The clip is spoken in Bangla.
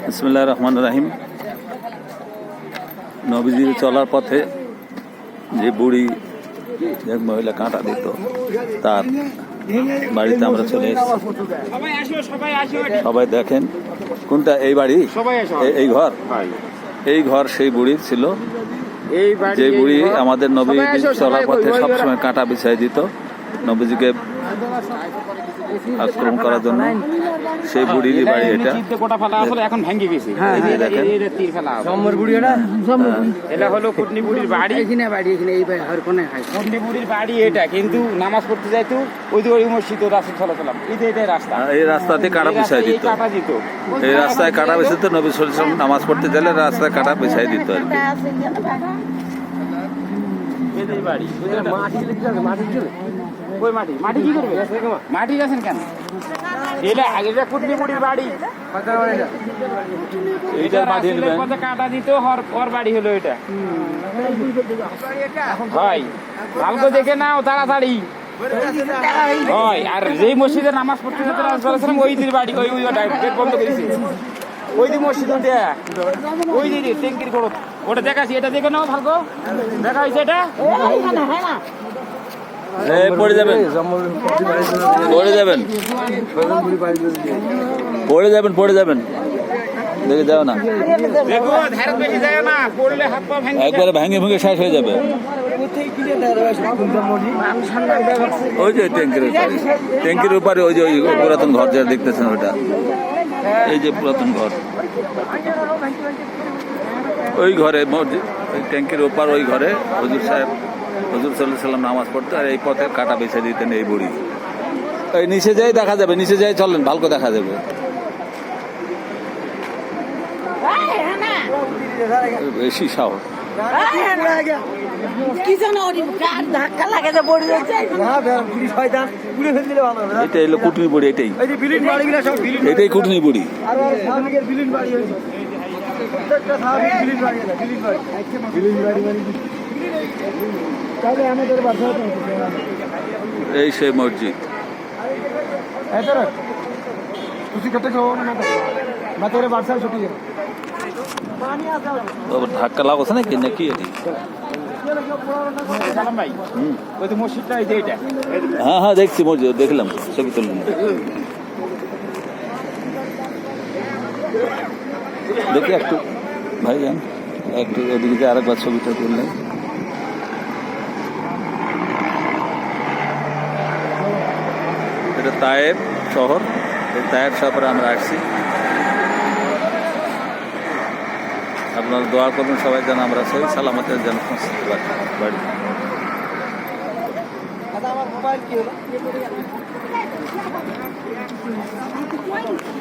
বিসমিল্লাহির রহমানির রহিম। নবীজির চলার পথে যে বুড়ি এক মহিলা কাঁটা দিত, তার বাড়িতে আমরা চলে এসেছি। সবাই দেখেন, কোনটা এই বাড়ি? এই ঘর, এই ঘর সেই বুড়ির ছিল, যে বুড়ি আমাদের নবীজি চলার পথে সবসময় কাঁটা বিছাই দিত নবীজিকে আক্রমণ করার জন্য। সেই বুড়ির বাড়ি এটা। এখন ভেঙে গেছে। এটা হলো কুটনি বুড়ির বাড়ি। কুটনি বুড়ির বাড়ি এটা, কিন্তু নামাজ পড়তে যাইতো ওই যে ওই মসজিদ রাস্তা চলাচলাম, এটাই রাস্তা। এই রাস্তাতে কাঁটা বিছাই দিত, এই রাস্তায় কাঁটা বিছাইত। নবী সাল্লাল্লাহু আলাইহি ওয়াসাল্লাম নামাজ পড়তে গেলে রাস্তায় কাঁটা বিছাই দিত আর কি। মাটি কি করবে? মাটি গেছেন কেন? এটা আগেটা কুটনি বুড়ির বাড়ি, এইটার মাটি নেবেন। কাটা দিত ওর বাড়ি হলো এটা। হয় ভালো দেখে নাও তাড়াতাড়ি হয়। আর যেই মসজিদের নামাজ পড়তে ওই দিন বাড়ি, ওই গেট বন্ধ করেছে। ওই দিন মসজিদ ওই দিন ট্যাঙ্কির করো, ওটা দেখাচ্ছি। এটা দেখে নাও ভালো দেখা হয়েছে। এটা পড়ে যাবেন, পড়ে যাবেন, পড়ে যাবেন, পড়ে যাবেন, দেখে যাও না, দেখো ধারে বেশি যায় না, পড়লে হাত পা ভেঙে একবারে ভেঙে ভেঙে শেষ হয়ে যাবে। ওই যে ট্যাঙ্কির উপরে ওই যে ওই পুরাতন ঘর যা দেখতেছেন ওটা, এই যে পুরাতন ঘর, ওই ঘরে ওই ট্যাঙ্কির ওপার ওই ঘরে হুজুর সাহেব, হুজুর সাল্লাল্লাহু আলাইহি ওয়াসাল্লাম নামাজ পড়তে, আর এই পথে কাঁটা বেছে দিতেন এই বুড়ি। এই নিচে যাই দেখা যাবে, নিচে যাই চলেন, ভালো দেখা যাবে। বেশি সাহস, এটা এলো কুটনি বুড়ি, এটাই এটাই কুটনি বুড়ি। এই সেই মসজিদ। ধাক্কা লাগছে নাকি নাকি? হ্যাঁ হ্যাঁ দেখছি মসজিদ, দেখলাম, ছবি তুললাম। দেখি একটু ভাই যান, একটু ওদিকে আরেকবার ছবিটা তুললেন। এটা তায়েব শহর, এই তায়েব শহরে আমরা আসছি। আপনারা দোয়া করবেন সবাই যেন আমরা সহি সালামতের যেন পৌঁছতে পারি বাড়ি।